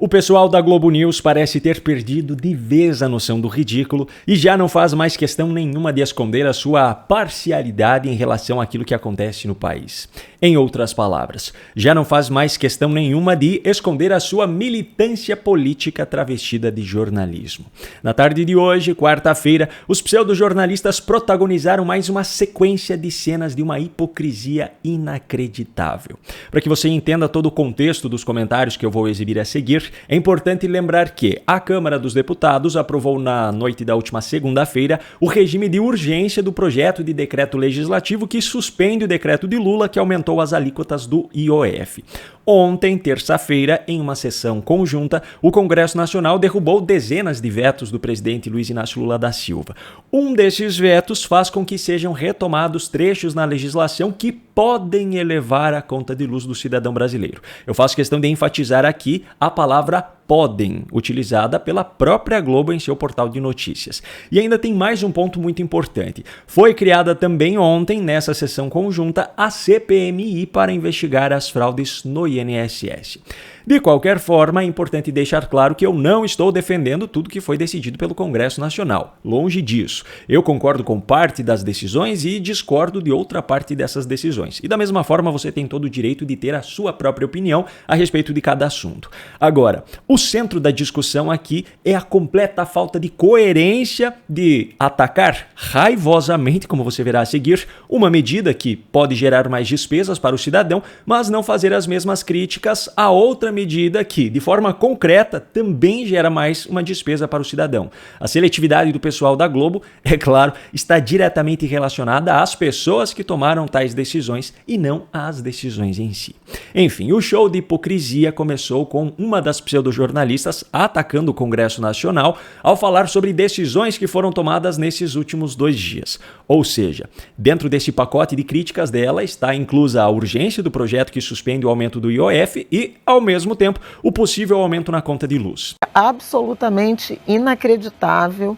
O pessoal da Globo News parece ter perdido de vez a noção do ridículo e já não faz mais questão nenhuma de esconder a sua parcialidade em relação àquilo que acontece no país. Em outras palavras, já não faz mais questão nenhuma de esconder a sua militância política travestida de jornalismo. Na tarde de hoje, quarta-feira, os pseudojornalistas protagonizaram mais uma sequência de cenas de uma hipocrisia inacreditável. Para que você entenda todo o contexto dos comentários que eu vou exibir a seguir, é importante lembrar que a Câmara dos Deputados aprovou na noite da última segunda-feira o regime de urgência do projeto de decreto legislativo que suspende o decreto de Lula que aumentou as alíquotas do IOF. Ontem, terça-feira, em uma sessão conjunta, o Congresso Nacional derrubou dezenas de vetos do presidente Luiz Inácio Lula da Silva. Um desses vetos faz com que sejam retomados trechos na legislação que podem elevar a conta de luz do cidadão brasileiro. Eu faço questão de enfatizar aqui a palavra podem, utilizada pela própria Globo em seu portal de notícias. E ainda tem mais um ponto muito importante. Foi criada também ontem, nessa sessão conjunta, a CPMI para investigar as fraudes no INSS. De qualquer forma, é importante deixar claro que eu não estou defendendo tudo que foi decidido pelo Congresso Nacional. Longe disso. Eu concordo com parte das decisões e discordo de outra parte dessas decisões. E da mesma forma, você tem todo o direito de ter a sua própria opinião a respeito de cada assunto. Agora, o centro da discussão aqui é a completa falta de coerência de atacar raivosamente, como você verá a seguir, uma medida que pode gerar mais despesas para o cidadão, mas não fazer as mesmas críticas a outra medida que, de forma concreta, também gera mais uma despesa para o cidadão. A seletividade do pessoal da Globo, é claro, está diretamente relacionada às pessoas que tomaram tais decisões e não às decisões em si. Enfim, o show de hipocrisia começou com uma das pseudojornalistas atacando o Congresso Nacional ao falar sobre decisões que foram tomadas nesses últimos 2 dias. Ou seja, dentro desse pacote de críticas dela está inclusa a urgência do projeto que suspende o aumento do IOF e, ao mesmo tempo, o possível aumento na conta de luz. Absolutamente inacreditável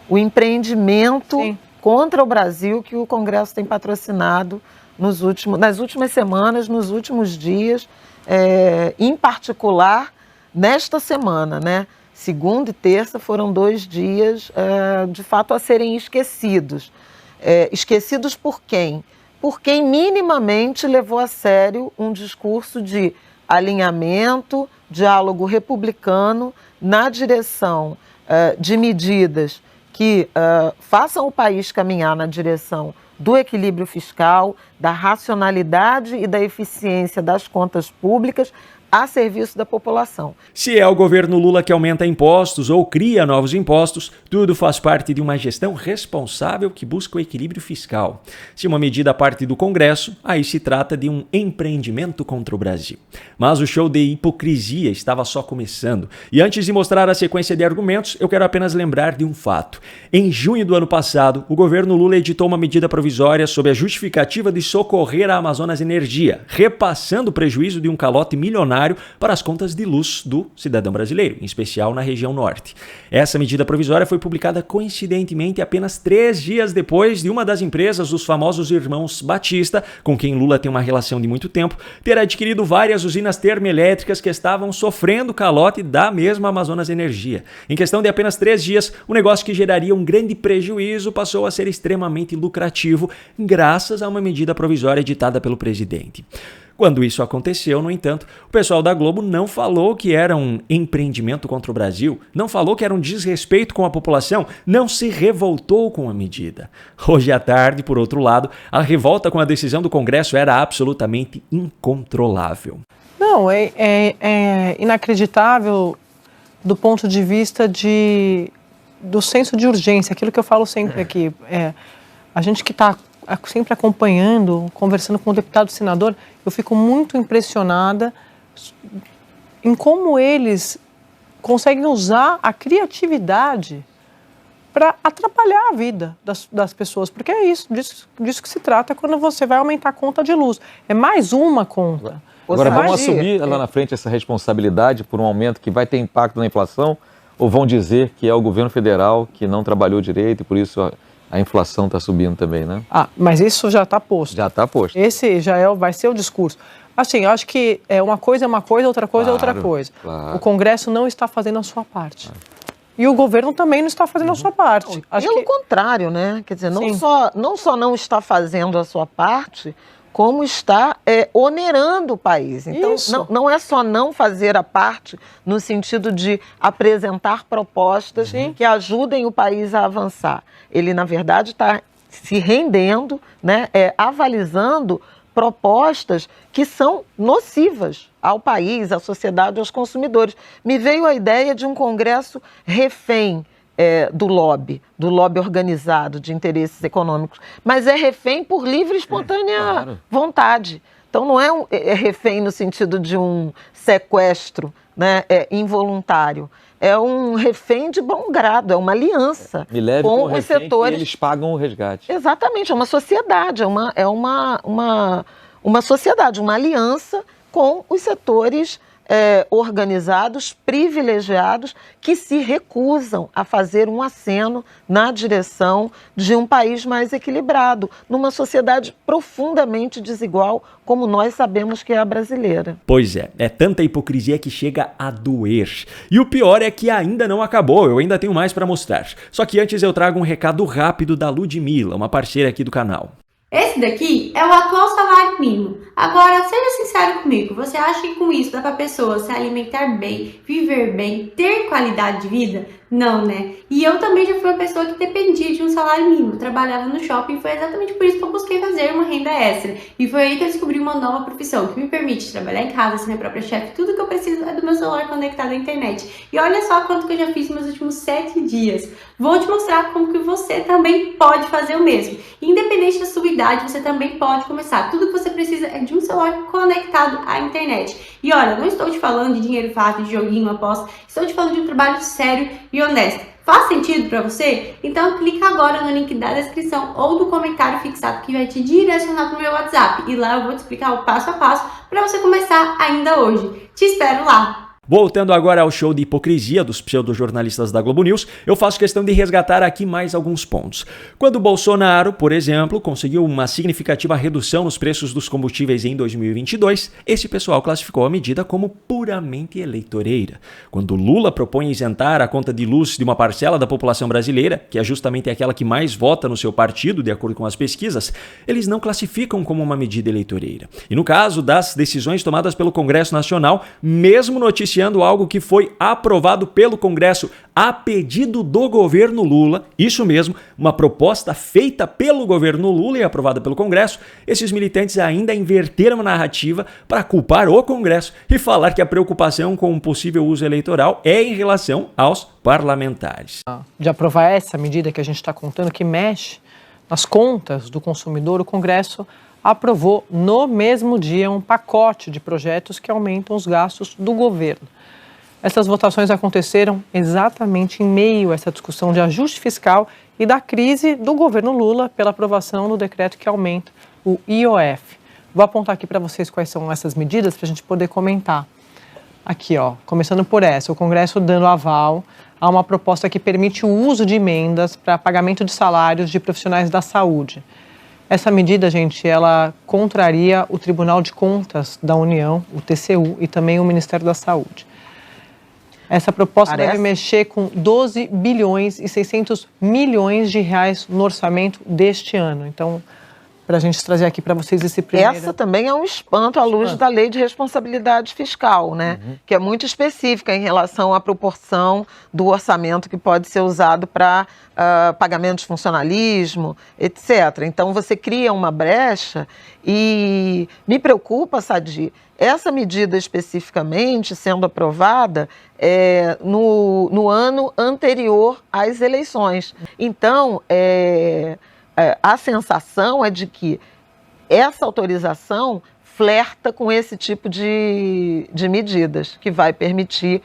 o empreendimento contra o Brasil que o Congresso tem patrocinado nas últimas semanas, nos últimos dias, em particular nesta semana, né? Segunda e terça foram 2 dias, de fato, a serem esquecidos. Esquecidos por quem? Por quem minimamente levou a sério um discurso de alinhamento, diálogo republicano na direção de medidas que façam o país caminhar na direção do equilíbrio fiscal, da racionalidade e da eficiência das contas públicas a serviço da população. Se é o governo Lula que aumenta impostos ou cria novos impostos, tudo faz parte de uma gestão responsável que busca o equilíbrio fiscal. Se uma medida parte do Congresso, aí se trata de um empreendimento contra o Brasil. Mas o show de hipocrisia estava só começando. E antes de mostrar a sequência de argumentos, eu quero apenas lembrar de um fato. Em junho do ano passado, o governo Lula editou uma medida provisória sob a justificativa de socorrer a Amazonas Energia, repassando o prejuízo de um calote milionário para as contas de luz do cidadão brasileiro, em especial na região norte. Essa medida provisória foi publicada coincidentemente apenas 3 dias depois de uma das empresas dos famosos irmãos Batista, com quem Lula tem uma relação de muito tempo, ter adquirido várias usinas termoelétricas que estavam sofrendo calote da mesma Amazonas Energia. Em questão de apenas 3 dias, o negócio que geraria um grande prejuízo passou a ser extremamente lucrativo, graças a uma medida provisória editada pelo presidente. Quando isso aconteceu, no entanto, o pessoal da Globo não falou que era um empreendimento contra o Brasil, não falou que era um desrespeito com a população, não se revoltou com a medida. Hoje à tarde, por outro lado, a revolta com a decisão do Congresso era absolutamente incontrolável. Não, é inacreditável do ponto de vista do senso de urgência, aquilo que eu falo sempre aqui. A gente que está sempre acompanhando, conversando com o deputado e senador, eu fico muito impressionada em como eles conseguem usar a criatividade para atrapalhar a vida das pessoas, porque é disso que se trata quando você vai aumentar a conta de luz. É mais uma conta. Agora, vão assumir lá na frente essa responsabilidade por um aumento que vai ter impacto na inflação, ou vão dizer que é o governo federal que não trabalhou direito e por isso a inflação está subindo também, né? Mas isso já está posto. Já está posto. Esse vai ser o discurso. Assim, eu acho que uma coisa é uma coisa, outra coisa é outra coisa. Claro. O Congresso não está fazendo a sua parte. E o governo também não está fazendo a sua parte. Pelo contrário, né? Quer dizer, não só não está fazendo a sua parte, como está onerando o país. Então, não é só não fazer a parte no sentido de apresentar propostas que ajudem o país a avançar. Ele, na verdade, está se rendendo, né? Avalizando propostas que são nocivas ao país, à sociedade, aos consumidores. Me veio a ideia de um Congresso refém do lobby organizado de interesses econômicos, mas é refém por livre e espontânea vontade. Então não é refém no sentido de um sequestro, né, involuntário. É um refém de bom grado, é uma aliança Me leve com com o os refém setores. que eles pagam o resgate. Exatamente, é uma sociedade, é uma sociedade, uma aliança com os setores organizados, privilegiados, que se recusam a fazer um aceno na direção de um país mais equilibrado, numa sociedade profundamente desigual, como nós sabemos que é a brasileira. Pois é tanta hipocrisia que chega a doer. E o pior é que ainda não acabou, eu ainda tenho mais para mostrar. Só que antes eu trago um recado rápido da Ludmilla, uma parceira aqui do canal. Esse daqui é o atual salário mínimo. Agora, seja sincero comigo, você acha que com isso dá para a pessoa se alimentar bem, viver bem, ter qualidade de vida? Não, né? E eu também já fui uma pessoa que dependia de um salário mínimo. Trabalhava no shopping e foi exatamente por isso que eu busquei fazer uma renda extra. E foi aí que eu descobri uma nova profissão que me permite trabalhar em casa, ser minha própria chefe. Tudo que eu preciso é do meu celular conectado à internet. E olha só quanto que eu já fiz nos últimos 7 dias. Vou te mostrar como que você também pode fazer o mesmo. Independente da sua idade, você também pode começar. Tudo que você precisa é de um celular conectado à internet. E olha, não estou te falando de dinheiro fácil, de joguinho, aposta. Estou te falando de um trabalho sério e honesto. Faz sentido para você? Então clica agora no link da descrição ou do comentário fixado que vai te direcionar para o meu WhatsApp. E lá eu vou te explicar o passo a passo para você começar ainda hoje. Te espero lá! Voltando agora ao show de hipocrisia dos pseudojornalistas da Globo News, eu faço questão de resgatar aqui mais alguns pontos. Quando Bolsonaro, por exemplo, conseguiu uma significativa redução nos preços dos combustíveis em 2022, esse pessoal classificou a medida como puramente eleitoreira. Quando Lula propõe isentar a conta de luz de uma parcela da população brasileira, que é justamente aquela que mais vota no seu partido, de acordo com as pesquisas, eles não classificam como uma medida eleitoreira. E no caso das decisões tomadas pelo Congresso Nacional, mesmo noticiando algo que foi aprovado pelo Congresso a pedido do governo Lula, isso mesmo, uma proposta feita pelo governo Lula e aprovada pelo Congresso, esses militantes ainda inverteram a narrativa para culpar o Congresso e falar que a preocupação com um possível uso eleitoral é em relação aos parlamentares. De aprovar essa medida que a gente está contando, que mexe nas contas do consumidor, o Congresso aprovou no mesmo dia um pacote de projetos que aumentam os gastos do governo. Essas votações aconteceram exatamente em meio a essa discussão de ajuste fiscal e da crise do governo Lula pela aprovação do decreto que aumenta o IOF. Vou apontar aqui para vocês quais são essas medidas para a gente poder comentar. Aqui, ó, começando por essa, o Congresso dando aval a uma proposta que permite o uso de emendas para pagamento de salários de profissionais da saúde. Essa medida, gente, ela contraria o Tribunal de Contas da União, o TCU, e também o Ministério da Saúde. Essa proposta deve mexer com 12 bilhões e 600 milhões de reais no orçamento deste ano. Então, para a gente trazer aqui para vocês esse primeiro... Essa também é um espanto à luz da Lei de Responsabilidade Fiscal, né? Que é muito específica em relação à proporção do orçamento que pode ser usado para pagamento de funcionalismo, etc. Então, você cria uma brecha e me preocupa, Sadi, essa medida especificamente sendo aprovada no ano anterior às eleições. Então, a sensação é de que essa autorização flerta com esse tipo de medidas, que vai permitir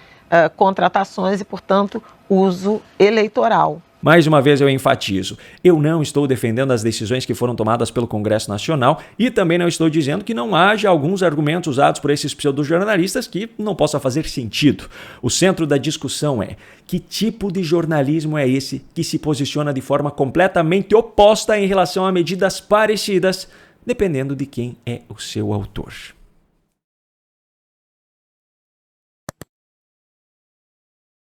contratações e, portanto, uso eleitoral. Mais uma vez eu enfatizo, eu não estou defendendo as decisões que foram tomadas pelo Congresso Nacional e também não estou dizendo que não haja alguns argumentos usados por esses pseudojornalistas que não possa fazer sentido. O centro da discussão é que tipo de jornalismo é esse que se posiciona de forma completamente oposta em relação a medidas parecidas, dependendo de quem é o seu autor.